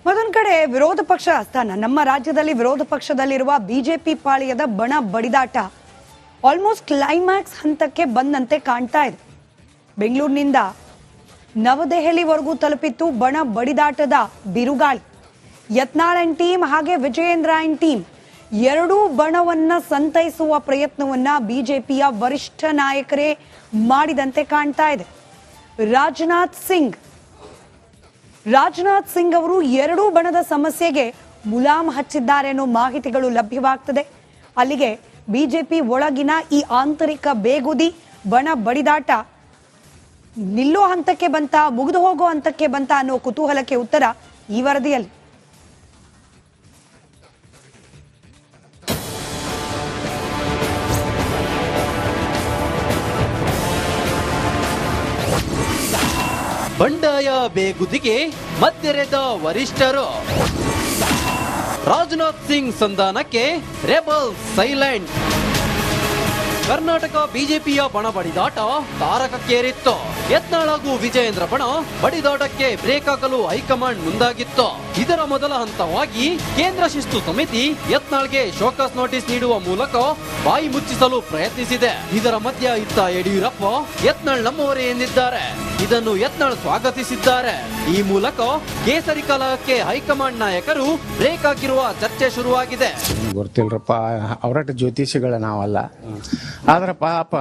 ಮತ್ತೊಂದು ಕಡೆ ವಿರೋಧ ಪಕ್ಷ ಸ್ಥಾನ ನಮ್ಮ ರಾಜ್ಯದಲ್ಲಿ ವಿರೋಧ ಪಕ್ಷದಲ್ಲಿರುವ ಬಿಜೆಪಿ ಪಾಳಿಯದ ಬಣ ಬಡಿದಾಟ ಆಲ್ಮೋಸ್ಟ್ ಕ್ಲೈಮ್ಯಾಕ್ಸ್ ಹಂತಕ್ಕೆ ಬಂದಂತೆ ಕಾಣ್ತಾ ಇದೆ. ಬೆಂಗಳೂರಿನಿಂದ ನವದೆಹಲಿವರೆಗೂ ತಲುಪಿತ್ತು ಬಣ ಬಡಿದಾಟದ ಬಿರುಗಾಳಿ. ಯತ್ನಾಳ್ ಅಂಡ್ ಟೀಮ್ ಹಾಗೆ ವಿಜಯೇಂದ್ರ ಅಂಡ್ ಟೀಮ್ ಎರಡೂ ಬಣವನ್ನ ಸಂತೈಸುವ ಪ್ರಯತ್ನವನ್ನ ಬಿಜೆಪಿಯ ವರಿಷ್ಠ ನಾಯಕರೇ ಮಾಡಿದಂತೆ ಕಾಣ್ತಾ ಇದೆ. ರಾಜನಾಥ್ ಸಿಂಗ್ ಅವರು ಎರಡೂ ಬಣದ ಸಮಸ್ಯೆಗೆ ಮುಲಾಮ್ ಹಚ್ಚಿದ್ದಾರೆ ಅನ್ನೋ ಮಾಹಿತಿಗಳು ಲಭ್ಯವಾಗ್ತದೆ. ಅಲ್ಲಿಗೆ ಬಿಜೆಪಿ ಒಳಗಿನ ಈ ಆಂತರಿಕ ಬೇಗುದಿ ಬಣ ಬಡಿದಾಟ ನಿಲ್ಲೋ ಹಂತಕ್ಕೆ ಬಂತ, ಮುಗಿದು ಹೋಗೋ ಹಂತಕ್ಕೆ ಬಂತ ಅನ್ನೋ ಕುತೂಹಲಕ್ಕೆ ಉತ್ತರ ಈ ವರದಿಯಲ್ಲಿ. ಬಂಡಾಯ ಬೇಗುದಿಗೆ ಮಧ್ಯೆರೆದ ವರಿಷ್ಠರು. ರಾಜನಾಥ್ ಸಿಂಗ್ ಸಂಧಾನಕ್ಕೆ ರೆಬಲ್ ಸೈಲೆಂಟ್. ಕರ್ನಾಟಕ ಬಿಜೆಪಿಯ ಬಣ ಬಡಿದಾಟ ತಾರಕಕ್ಕೇರಿತ್ತು. ಯತ್ನಾಳ್ ಹಾಗೂ ವಿಜಯೇಂದ್ರ ಬಣ ಬಡಿದಾಟಕ್ಕೆ ಬ್ರೇಕ್ ಹಾಕಲು ಹೈಕಮಾಂಡ್ ಮುಂದಾಗಿತ್ತು. ಇದರ ಮೊದಲ ಹಂತವಾಗಿ ಕೇಂದ್ರ ಶಿಸ್ತು ಸಮಿತಿ ಯತ್ನಾಳ್ಗೆ ಶೋಕಾಸ್ ನೋಟಿಸ್ ನೀಡುವ ಮೂಲಕ ಬಾಯಿ ಮುಚ್ಚಿಸಲು ಪ್ರಯತ್ನಿಸಿದೆ. ಇದರ ಮಧ್ಯ ಇತ್ತ ಯಡಿಯೂರಪ್ಪ ಯತ್ನಾಳ್ ನಮ್ಮವರೇ ಎಂದಿದ್ದಾರೆ. ಇದನ್ನು ಯತ್ನಾಳ್ ಸ್ವಾಗತಿಸಿದ್ದಾರೆ. ಈ ಮೂಲಕ ಕೇಸರಿ ಕಲಹಕ್ಕೆ ಹೈಕಮಾಂಡ್ ನಾಯಕರು ಬ್ರೇಕ್ ಹಾಕಿರುವ ಚರ್ಚೆ ಶುರುವಾಗಿದೆ. ಗೊತ್ತಿಲ್ರಪ್ಪ, ಅವರಟ ಜ್ಯೋತಿಷಿಗಳ ನಾವಲ್ಲ. ಆದ್ರೆ ಪಾಪ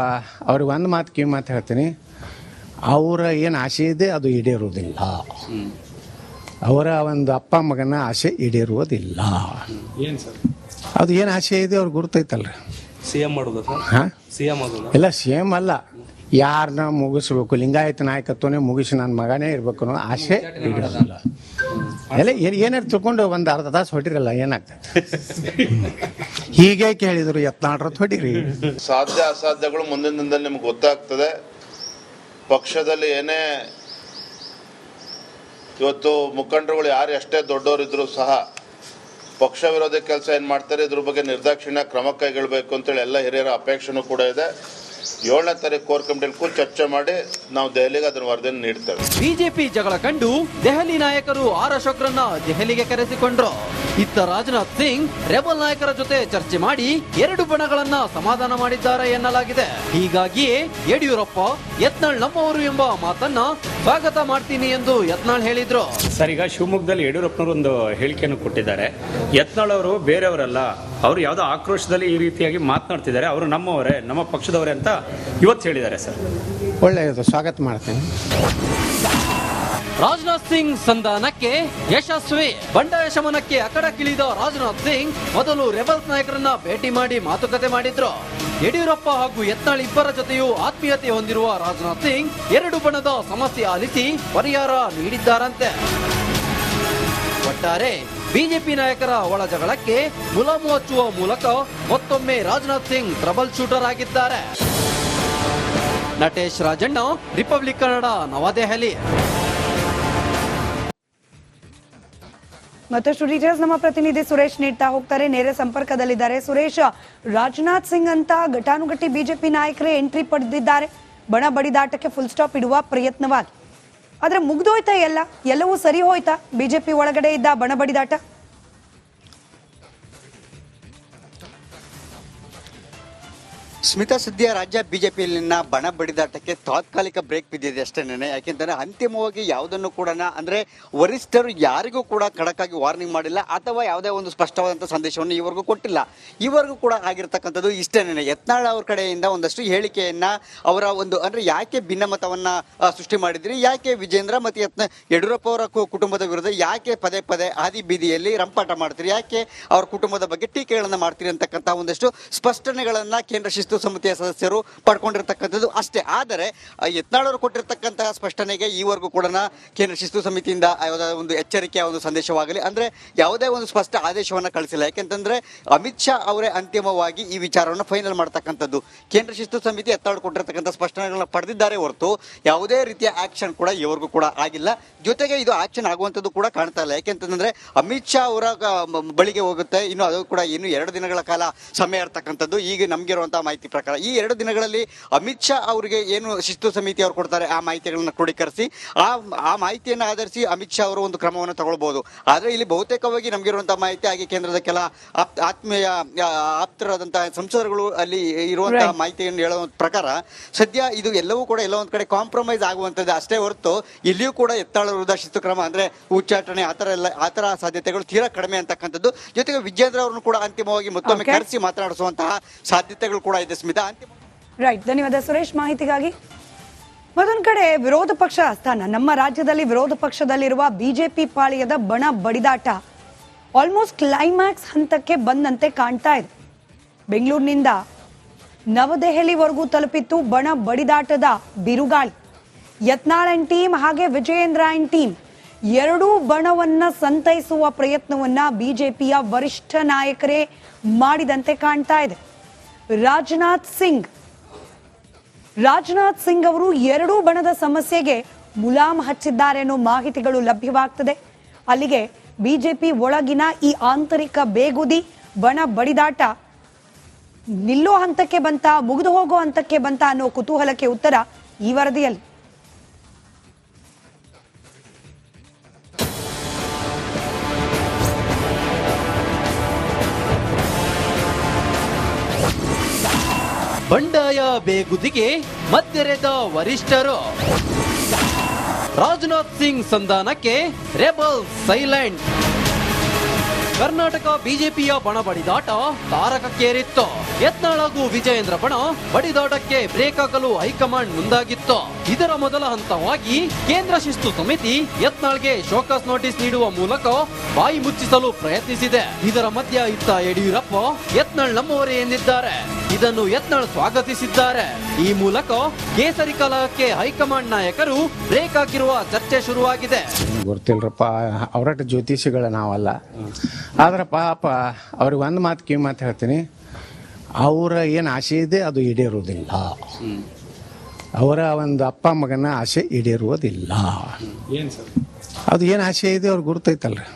ಅವ್ರಿಗೆ ಒಂದು ಮಾತು ಕಿವಿ ಮಾತು ಹೇಳ್ತೀನಿ, ಅವರ ಏನು ಆಸೆ ಇದೆ ಅದು ಈಡೇರುವುದಿಲ್ಲ. ಅವರ ಒಂದು ಅಪ್ಪ ಮಗನ ಆಸೆ ಈಡೇರುವುದಿಲ್ಲ. ಏನು ಸರ್ ಅದು ಏನು ಆಸೆ ಇದೆ ಅವ್ರಿಗೆ ಗುರ್ತೈತಲ್ರಿ. ಸಿಎಂ ಮಾಡೋದು ಹಾಂ, ಸಿಎಂ ಆಗೋದು ಇಲ್ಲ ಸಿಎಂ ಅಲ್ಲ, ಯಾರನ್ನ ಮುಗಿಸ್ಬೇಕು, ಲಿಂಗಾಯತ ನಾಯಕತ್ವನೇ ಮುಗಿಸಿ ನನ್ನ ಮಗನೇ ಇರ್ಬೇಕು ಅನ್ನೋ ಆಸೆ ಈಡೇರೋದಿಲ್ಲ. ಎಲ್ಲ ಏನಾರು ತಿಳ್ಕೊಂಡು ಒಂದು ಅರ್ಧ ತಾಸು ಹೊಡಿರಲ್ಲ, ಏನಾಗ್ತದೆ? ಹೀಗೆ ಕೇಳಿದ್ರು ಯತ್ನಾಳ್ರತ್ ಹೊಡಿರಿ. ಸಾಧ್ಯ ಅಸಾಧ್ಯಗಳು ಮುಂದಿನ ದಿನದಲ್ಲಿ ನಿಮ್ಗೆ ಗೊತ್ತಾಗ್ತದೆ. ಪಕ್ಷದಲ್ಲಿ ಏನೇ ಇವತ್ತು ಮುಖಂಡರುಗಳು ಯಾರು ಎಷ್ಟೇ ದೊಡ್ಡವರಿದ್ರು ಸಹ ಪಕ್ಷ ವಿರೋಧಿ ಕೆಲಸ ಏನು ಮಾಡ್ತಾರೆ ಇದ್ರ ಬಗ್ಗೆ ನಿರ್ದಾಕ್ಷಿಣ್ಯ ಕ್ರಮ ಕೈಗೊಳ್ಳಬೇಕು ಅಂತೇಳಿ ಎಲ್ಲ ಹಿರಿಯರ ಅಪೇಕ್ಷೆನೂ ಕೂಡ ಇದೆ. 7ನೇ ತಾರೀಕು ಕೋರ್ ಕಮಿಟಿಯಲ್ಲಿ ಕೂತು ಚರ್ಚೆ ಮಾಡಿ ನಾವು ದೆಹಲಿಗೆ ಅದರ ವರದಿಯನ್ನು ನೀಡ್ತೇವೆ. ಬಿಜೆಪಿ ಜಗಳ ಕಂಡು ದೆಹಲಿ ನಾಯಕರು ಆರ್ ಅಶೋಕ್ರನ್ನ ದೆಹಲಿಗೆ ಕರೆಸಿಕೊಂಡ್ರು. ಇತ್ತ ರಾಜನಾಥ್ ಸಿಂಗ್ ರೆಬಲ್ ನಾಯಕರ ಜೊತೆ ಚರ್ಚೆ ಮಾಡಿ ಎರಡು ಬಣಗಳನ್ನ ಸಮಾಧಾನ ಮಾಡಿದ್ದಾರೆ ಎನ್ನಲಾಗಿದೆ. ಹೀಗಾಗಿಯೇ ಯಡಿಯೂರಪ್ಪ ಯತ್ನಾಳ್ ನಮ್ಮವರು ಎಂಬ ಮಾತನ್ನ ಸ್ವಾಗತ ಮಾಡ್ತೀನಿ ಎಂದು ಯತ್ನಾಳ್ ಹೇಳಿದ್ರು. ಸರ್, ಈಗ ಶಿವಮೊಗ್ಗದಲ್ಲಿ ಯಡಿಯೂರಪ್ಪನವರು ಒಂದು ಹೇಳಿಕೆಯನ್ನು ಕೊಟ್ಟಿದ್ದಾರೆ. ಯತ್ನಾಳ್ ಅವರು ಬೇರೆಯವರಲ್ಲ, ಅವರು ಯಾವುದೋ ಆಕ್ರೋಶದಲ್ಲಿ ಈ ರೀತಿಯಾಗಿ ಮಾತನಾಡ್ತಿದ್ದಾರೆ, ಅವರು ನಮ್ಮವರೇ, ನಮ್ಮ ಪಕ್ಷದವರೇ ಅಂತ ಇವತ್ತು ಹೇಳಿದ್ದಾರೆ. ಸರ್, ಒಳ್ಳೆಯದು, ಸ್ವಾಗತ ಮಾಡ್ತೇನೆ. ರಾಜನಾಥ್ ಸಿಂಗ್ ಸಂಧಾನಕ್ಕೆ ಯಶಸ್ವಿ. ಬಂಡಾಯ ಶಮನಕ್ಕೆ ಅಖಡಕ್ಕಿಳಿದ ರಾಜನಾಥ್ ಸಿಂಗ್ ಮೊದಲು ರೆಬಲ್ಸ್ ನಾಯಕರನ್ನ ಭೇಟಿ ಮಾಡಿ ಮಾತುಕತೆ ಮಾಡಿದ್ರು. ಯಡಿಯೂರಪ್ಪ ಹಾಗೂ ಯತ್ನಾಳ್ ಇಬ್ಬರ ಜೊತೆಯೂ ಆತ್ಮೀಯತೆ ಹೊಂದಿರುವ ರಾಜನಾಥ್ ಸಿಂಗ್ ಎರಡು ಬಣದ ಸಮಸ್ಯೆ ಆಲಿಸಿ ಪರಿಹಾರ ನೀಡಿದ್ದಾರಂತೆ. ಒಟ್ಟಾರೆ ಬಿಜೆಪಿ ನಾಯಕರ ಒಳ ಜಗಳಕ್ಕೆ ಮುಲಾಮು ಹಚ್ಚುವ ಮೂಲಕ ಮತ್ತೊಮ್ಮೆ ರಾಜನಾಥ್ ಸಿಂಗ್ ಟ್ರಬಲ್ ಶೂಟರ್ ಆಗಿದ್ದಾರೆ. ನಟೇಶ್ ರಾಜಣ್ಣ, ರಿಪಬ್ಲಿಕ್ ಕನ್ನಡ, ನವದೆಹಲಿ. ಮತ್ತಷ್ಟು ಡೀಟೇಲ್ಸ್ ನಮ್ಮ ಪ್ರತಿನಿಧಿ ಸುರೇಶ್ ನೀಡ್ತಾ ಹೋಗ್ತಾರೆ, ನೇರ ಸಂಪರ್ಕದಲ್ಲಿದ್ದಾರೆ. ಸುರೇಶ್, ರಾಜನಾಥ್ ಸಿಂಗ್ ಅಂತ ಘಟಾನುಘಟಿ ಬಿಜೆಪಿ ನಾಯಕರೇ ಎಂಟ್ರಿ ಪಡೆದಿದ್ದಾರೆ ಬಣ ಬಡಿದಾಟಕ್ಕೆ ಫುಲ್ ಸ್ಟಾಪ್ ಇಡುವ ಪ್ರಯತ್ನವಾಗಿ. ಆದ್ರೆ ಮುಗ್ದೋಯ್ತಾ ಎಲ್ಲವೂ ಸರಿ ಹೋಯ್ತಾ ಬಿಜೆಪಿ ಒಳಗಡೆ ಇದ್ದ ಬಣ ಬಡಿದಾಟ? ಸ್ಮಿತಾ, ಸದ್ಯ ರಾಜ್ಯ ಬಿಜೆಪಿಯಲ್ಲಿನ ಬಣ ಬಡಿದಾಟಕ್ಕೆ ತಾತ್ಕಾಲಿಕ ಬ್ರೇಕ್ ಬಿದ್ದಿದೆ ಅಷ್ಟೇನೆ. ಯಾಕೆಂದರೆ ಅಂತಿಮವಾಗಿ ಯಾವುದನ್ನು ಕೂಡ ಅಂದರೆ ವರಿಷ್ಠರು ಯಾರಿಗೂ ಕೂಡ ಖಡಕ್ಕಾಗಿ ವಾರ್ನಿಂಗ್ ಮಾಡಿಲ್ಲ ಅಥವಾ ಯಾವುದೇ ಒಂದು ಸ್ಪಷ್ಟವಾದಂಥ ಸಂದೇಶವನ್ನು ಇವರೆಗೂ ಕೊಟ್ಟಿಲ್ಲ. ಇವರೆಗೂ ಕೂಡ ಆಗಿರ್ತಕ್ಕಂಥದ್ದು ಇಷ್ಟೇನೆ. ಯತ್ನಾಳ್ ಅವ್ರ ಕಡೆಯಿಂದ ಒಂದಷ್ಟು ಹೇಳಿಕೆಯನ್ನು ಅವರ ಒಂದು ಅಂದರೆ ಯಾಕೆ ಭಿನ್ನಮತವನ್ನು ಸೃಷ್ಟಿ ಮಾಡಿದ್ರಿ, ಯಾಕೆ ವಿಜೇಂದ್ರ ಮತ್ತು ಯಡಿಯೂರಪ್ಪ ಅವರ ಕುಟುಂಬದ ವಿರುದ್ಧ ಯಾಕೆ ಪದೇ ಪದೇ ಹಾದಿ ಬೀದಿಯಲ್ಲಿ ರಂಪಾಟ ಮಾಡ್ತೀರಿ, ಯಾಕೆ ಅವ್ರ ಕುಟುಂಬದ ಬಗ್ಗೆ ಟೀಕೆಗಳನ್ನು ಮಾಡ್ತೀರಿ ಅಂತಕ್ಕಂಥ ಒಂದಷ್ಟು ಸ್ಪಷ್ಟನೆಗಳನ್ನು ಕೇಂದ್ರ ಶಿಸ್ತು ಸಮಿತಿಯ ಸದಸ್ಯರು ಪಡ್ಕೊಂಡಿರ್ತಕ್ಕಂಥದ್ದು ಅಷ್ಟೇ. ಆದರೆ ಯತ್ನಾಳ್ ಅವರು ಕೊಟ್ಟಿರ್ತಕ್ಕಂತಹ ಸ್ಪಷ್ಟನೆಗೆ ಈವರೆಗೂ ಕೂಡ ಕೇಂದ್ರ ಶಿಸ್ತು ಸಮಿತಿಯಿಂದ ಯಾವುದೇ ಒಂದು ಎಚ್ಚರಿಕೆಯ ಒಂದು ಸಂದೇಶವಾಗಲಿ ಅಂದರೆ ಯಾವುದೇ ಒಂದು ಸ್ಪಷ್ಟ ಆದೇಶವನ್ನು ಕಳಿಸಿಲ್ಲ. ಯಾಕೆಂತಂದ್ರೆ ಅಮಿತ್ ಶಾ ಅವರೇ ಅಂತಿಮವಾಗಿ ಈ ವಿಚಾರವನ್ನು ಫೈನಲ್ ಮಾಡ್ತಕ್ಕಂಥದ್ದು. ಕೇಂದ್ರ ಶಿಸ್ತು ಸಮಿತಿ ಯತ್ನಾಳ್ ಕೊಟ್ಟಿರ್ತಕ್ಕಂಥ ಸ್ಪಷ್ಟನೆಗಳನ್ನ ಪಡೆದಿದ್ದಾರೆ ಹೊರತು ಯಾವುದೇ ರೀತಿಯ ಆಕ್ಷನ್ ಕೂಡ ಇವರೆಗೂ ಕೂಡ ಆಗಿಲ್ಲ. ಜೊತೆಗೆ ಇದು ಆಕ್ಷನ್ ಆಗುವಂಥದ್ದು ಕೂಡ ಕಾಣ್ತಾ ಇಲ್ಲ. ಯಾಕೆಂತಂದ್ರೆ ಅಮಿತ್ ಶಾ ಅವರ ಬಳಿಗೆ ಹೋಗುತ್ತೆ, ಇನ್ನು ಅದು ಕೂಡ ಇನ್ನು 2 ದಿನಗಳ ಕಾಲ ಸಮಯ ಇರ್ತಕ್ಕಂಥದ್ದು. ಈಗ ನಮಗಿರುವಂತಹ ಮಾಹಿತಿ ಪ್ರಕಾರ ಈ 2 ದಿನಗಳಲ್ಲಿ ಅಮಿತ್ ಶಾ ಅವರಿಗೆ ಏನು ಶಿಸ್ತು ಸಮಿತಿ ಅವರು ಕೊಡ್ತಾರೆ ಆ ಮಾಹಿತಿಗಳನ್ನ ಕ್ರೋಢೀಕರಿಸಿ ಆ ಮಾಹಿತಿಯನ್ನು ಆಧರಿಸಿ ಅಮಿತ್ ಶಾ ಅವರು ಒಂದು ಕ್ರಮವನ್ನು ತಗೊಳ್ಬಹುದು. ಆದರೆ ಇಲ್ಲಿ ಬಹುತೇಕವಾಗಿ ನಮಗಿರುವಂತಹ ಮಾಹಿತಿ ಹಾಗೆ ಕೇಂದ್ರದ ಕೆಲ ಆತ್ಮೀಯ ಆಪ್ತರಾದಂತಹ ಸಂಸದರುಗಳು ಅಲ್ಲಿ ಇರುವಂತಹ ಮಾಹಿತಿಯನ್ನು ಹೇಳುವ ಪ್ರಕಾರ ಸದ್ಯ ಇದು ಎಲ್ಲವೂ ಕೂಡ ಎಲ್ಲೋ ಒಂದ್ ಕಡೆ ಕಾಂಪ್ರಮೈಸ್ ಆಗುವಂತದ್ದು ಅಷ್ಟೇ ಹೊರತು ಇಲ್ಲಿಯೂ ಕೂಡ ಎತ್ತಾಳ ವಿರುದ್ಧ ಶಿಸ್ತು ಕ್ರಮ ಅಂದ್ರೆ ಉಚ್ಚಾಟನೆ ಆತರ ಸಾಧ್ಯತೆಗಳು ತೀರಾ ಕಡಿಮೆ ಅಂತಕ್ಕಂಥದ್ದು. ಜೊತೆಗೆ ವಿಜೇಂದ್ರ ಅವರನ್ನು ಕೂಡ ಅಂತಿಮವಾಗಿ ಮತ್ತೊಮ್ಮೆ ಕರೆಸಿ ಮಾತನಾಡಿಸುವಂತಹ ಸಾಧ್ಯತೆಗಳು ಕೂಡ ಇದೆ ಸ್ಮಿತಾ. ರೈಟ್, ಧನ್ಯವಾದ ಸುರೇಶ್ ಮಾಹಿತಿಗಾಗಿ. ಮತ್ತೊಂದು ಕಡೆ ವಿರೋಧ ಪಕ್ಷ ಸ್ಥಾನ, ನಮ್ಮ ರಾಜ್ಯದಲ್ಲಿ ವಿರೋಧ ಪಕ್ಷದಲ್ಲಿರುವ ಬಿಜೆಪಿ ಪಾಳಿಯದ ಬಣ ಬಡಿದಾಟ ಆಲ್ಮೋಸ್ಟ್ ಕ್ಲೈಮ್ಯಾಕ್ಸ್ ಹಂತಕ್ಕೆ ಬಂದಂತೆ ಕಾಣ್ತಾ ಇದೆ. ಬೆಂಗಳೂರಿನಿಂದ ನವದೆಹಲಿವರೆಗೂ ತಲುಪಿತ್ತು ಬಣ ಬಡಿದಾಟದ ಬಿರುಗಾಳಿ. ಯತ್ನಾಳ್ ಅಂಡ್ ಟೀಮ್ ಹಾಗೆ ವಿಜಯೇಂದ್ರ ಅಂಡ್ ಟೀಮ್ ಎರಡೂ ಬಣವನ್ನ ಸಂತೈಸುವ ಪ್ರಯತ್ನವನ್ನ ಬಿಜೆಪಿಯ ವರಿಷ್ಠ ನಾಯಕರೇ ಮಾಡಿದಂತೆ ಕಾಣ್ತಾ ಇದೆ. ರಾಜನಾಥ್ ಸಿಂಗ್ ಅವರು ಎರಡೂ ಬಣದ ಸಮಸ್ಯೆಗೆ ಮುಲಾಮ್ ಹಚ್ಚಿದ್ದಾರೆ ಅನ್ನೋ ಮಾಹಿತಿಗಳು ಲಭ್ಯವಾಗ್ತದೆ. ಅಲ್ಲಿಗೆ ಬಿಜೆಪಿ ಒಳಗಿನ ಈ ಆಂತರಿಕ ಬೇಗುದಿ ಬಣ ಬಡಿದಾಟ ನಿಲ್ಲೋ ಹಂತಕ್ಕೆ ಬಂತ, ಮುಗಿದು ಹೋಗೋ ಹಂತಕ್ಕೆ ಬಂತ ಅನ್ನೋ ಕುತೂಹಲಕ್ಕೆ ಉತ್ತರ ಈ ವರದಿಯಲ್ಲಿ. ಬಂಡಾಯ ಬೇಗುದಿಗೆ ಮಧ್ಯರೆದ ವರಿಷ್ಠರು. ರಾಜನಾಥ್ ಸಿಂಗ್ ಸಂಧಾನಕ್ಕೆ ರೆಬಲ್ ಸೈಲೆಂಟ್. ಕರ್ನಾಟಕ ಬಿಜೆಪಿಯ ಬಣ ಬಡಿದಾಟ ತಾರಕಕ್ಕೇರಿತ್ತು. ಯತ್ನಾಳ್ ಹಾಗೂ ವಿಜಯೇಂದ್ರ ಬಣ ಬಡಿದಾಟಕ್ಕೆ ಬ್ರೇಕ್ ಹಾಕಲು ಹೈಕಮಾಂಡ್ ಮುಂದಾಗಿತ್ತು. ಇದರ ಮೊದಲ ಹಂತವಾಗಿ ಕೇಂದ್ರ ಶಿಸ್ತು ಸಮಿತಿ ಯತ್ನಾಳ್ಗೆ ಶೋಕಾಸ್ ನೋಟಿಸ್ ನೀಡುವ ಮೂಲಕ ಬಾಯಿ ಮುಚ್ಚಿಸಲು ಪ್ರಯತ್ನಿಸಿದೆ. ಇದರ ಮಧ್ಯ ಇತ್ತ ಯಡಿಯೂರಪ್ಪ ಯತ್ನಾಳ್ ನಮ್ಮವರೇ ಎಂದಿದ್ದಾರೆ. ಇದನ್ನು ಯತ್ನಾಳ್ ಸ್ವಾಗತಿಸಿದ್ದಾರೆ. ಈ ಮೂಲಕ ಕೇಸರಿ ಕಲಹಕ್ಕೆ ಹೈಕಮಾಂಡ್ ನಾಯಕರು ಬ್ರೇಕ್ ಹಾಕಿರುವ ಚರ್ಚೆ ಶುರುವಾಗಿದೆ. ಗೊತ್ತಿಲ್ರಪ್ಪ, ಅವರಟ ಜ್ಯೋತಿಷಿಗಳ ನಾವಲ್ಲ. ಆದ್ರೆ ಪಾಪ ಅವ್ರಿಗೆ ಒಂದು ಮಾತು ಕಿವಿ ಮಾತು ಹೇಳ್ತೀನಿ, ಅವರ ಏನು ಆಸೆ ಇದೆ ಅದು ಈಡೇರುವುದಿಲ್ಲ. ಅವರ ಒಂದು ಅಪ್ಪ ಮಗನ ಆಸೆ ಈಡೇರುವುದಿಲ್ಲ. ಏನ್ ಸರ್ ಅದು ಏನು ಆಸೆ ಇದೆ ಅವ್ರಿಗೆ ಗುರ್ತೈತಲ್ರಿ.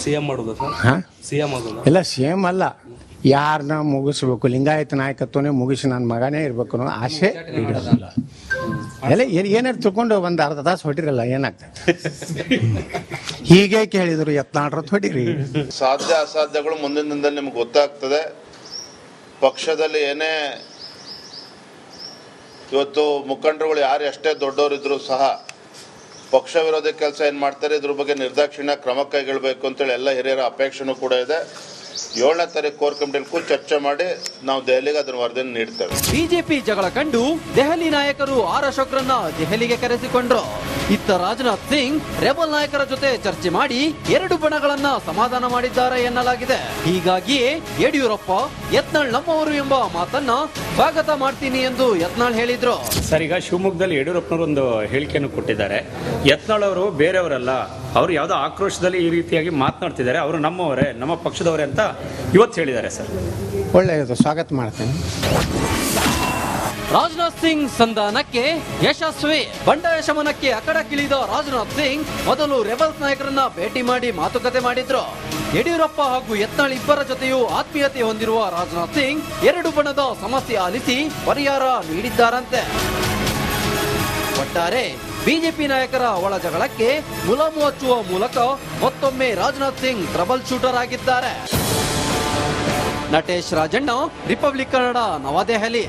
ಸಿಎಂ ಮಾಡೋದು ಸರ್? ಹಾಂ, ಸಿಎಂ ಆಗೋದು ಇಲ್ಲ ಸೇಮ್ ಅಲ್ಲ, ಯಾರನ್ನ ಮುಗಿಸ್ಬೇಕು, ಲಿಂಗಾಯತ ನಾಯಕತ್ವನೇ ಮುಗಿಸಿ ನನ್ನ ಮಗನೇ ಇರ್ಬೇಕು ಅನ್ನೋ ಆಸೆ ಈಡೇರೋದಿಲ್ಲ. ಎಲ್ಲ ಏನಾರು ತಿಳ್ಕೊಂಡು ಒಂದು ಅರ್ಧ ತಾಸು ಹೊಟ್ಟಿರಲ್ಲ, ಏನಾಗ್ತದೆ? ಹೀಗೆ ಕೇಳಿದ್ರು ಯತ್ನಾಳ್ರತ್ ಹೊಡಿರಿ. ಸಾಧ್ಯ ಅಸಾಧ್ಯಗಳು ಮುಂದಿನ ದಿನದಲ್ಲಿ ನಿಮ್ಗೆ ಗೊತ್ತಾಗ್ತದೆ. ಪಕ್ಷದಲ್ಲಿ ಏನೇ ಇವತ್ತು ಮುಖಂಡರುಗಳು ಯಾರು ಎಷ್ಟೇ ದೊಡ್ಡವರಿದ್ರು ಸಹ ಪಕ್ಷ ವಿರೋಧಿ ಕೆಲಸ ಏನು ಮಾಡ್ತಾರೆ ಇದ್ರ ಬಗ್ಗೆ ನಿರ್ದಾಕ್ಷಿಣ್ಯ ಕ್ರಮ ಕೈಗೊಳ್ಳಬೇಕು ಅಂತೇಳಿ ಎಲ್ಲ ಹಿರಿಯರ ಅಪೇಕ್ಷೆನೂ ಕೂಡ ಇದೆ. 7ನೇ ತಾರೀಕು ಕೋರ್ ಕಮಿಟಿಯಲ್ಲಿ ಕೂತು ಚರ್ಚೆ ಮಾಡಿ ನಾವು ದೆಹಲಿಗೆ ಅದನ್ನು ವರದಿಯನ್ನು ನೀಡ್ತೇವೆ. ಬಿಜೆಪಿ ಜಗಳ ಕಂಡು ದೆಹಲಿ ನಾಯಕರು ಆರ್ ಅಶೋಕ್ರನ್ನ ದೆಹಲಿಗೆ ಕರೆಸಿಕೊಂಡ್ರು. ಇತ್ತ ರಾಜನಾಥ್ ಸಿಂಗ್ ರೆಬಲ್ ನಾಯಕರ ಜೊತೆ ಚರ್ಚೆ ಮಾಡಿ ಎರಡು ಬಣಗಳನ್ನ ಸಮಾಧಾನ ಮಾಡಿದ್ದಾರೆ ಎನ್ನಲಾಗಿದೆ. ಹೀಗಾಗಿಯೇ ಯಡಿಯೂರಪ್ಪ ಯತ್ನಾಳ್ ನಮ್ಮವರು ಎಂಬ ಮಾತನ್ನ ಸ್ವಾಗತ ಮಾಡ್ತೀನಿ ಎಂದು ಯತ್ನಾಳ್ ಹೇಳಿದ್ರು. ಸರ್, ಈಗ ಶಿವಮೊಗ್ಗದಲ್ಲಿ ಯಡಿಯೂರಪ್ಪನವರು ಒಂದು ಹೇಳಿಕೆಯನ್ನು ಕೊಟ್ಟಿದ್ದಾರೆ. ಯತ್ನಾಳ್ ಅವರು ಬೇರೆಯವರಲ್ಲ, ಅವರು ಯಾವುದೋ ಆಕ್ರೋಶದಲ್ಲಿ ಈ ರೀತಿಯಾಗಿ ಮಾತನಾಡ್ತಿದ್ದಾರೆ, ಅವರು ನಮ್ಮವರೇ, ನಮ್ಮ ಪಕ್ಷದವರೇ ಅಂತ ಇವತ್ತು ಹೇಳಿದ್ದಾರೆ. ಸರ್, ಒಳ್ಳೆಯದು, ಸ್ವಾಗತ ಮಾಡ್ತೇನೆ. ರಾಜನಾಥ್ ಸಿಂಗ್ ಸಂಧಾನಕ್ಕೆ ಯಶಸ್ವಿ. ಬಂಡಾಯ ಶಮನಕ್ಕೆ ಅಖಡಕ್ಕಿಳಿದ ರಾಜನಾಥ್ ಸಿಂಗ್ ಮೊದಲು ರೆಬಲ್ಸ್ ನಾಯಕರನ್ನ ಭೇಟಿ ಮಾಡಿ ಮಾತುಕತೆ ಮಾಡಿದ್ರು. ಯಡಿಯೂರಪ್ಪ ಹಾಗೂ ಯತ್ನಾಳ್ ಇಬ್ಬರ ಜೊತೆಯೂ ಆತ್ಮೀಯತೆ ಹೊಂದಿರುವ ರಾಜನಾಥ್ ಸಿಂಗ್ ಎರಡು ಬಣದ ಸಮಸ್ಯೆ ಆಲಿಸಿ ಪರಿಹಾರ ನೀಡಿದ್ದಾರಂತೆ. ಒಟ್ಟಾರೆ ಬಿಜೆಪಿ ನಾಯಕರ ಒಳ ಜಗಳಕ್ಕೆ ಮುಲಾಮು ಹಚ್ಚುವ ಮೂಲಕ ಮತ್ತೊಮ್ಮೆ ರಾಜನಾಥ್ ಸಿಂಗ್ ಟ್ರಬಲ್ ಶೂಟರ್ ಆಗಿದ್ದಾರೆ. ನಟೇಶ್ ರಾಜಣ್ಣ, ರಿಪಬ್ಲಿಕ್ ಕನ್ನಡ, ನವದೆಹಲಿ.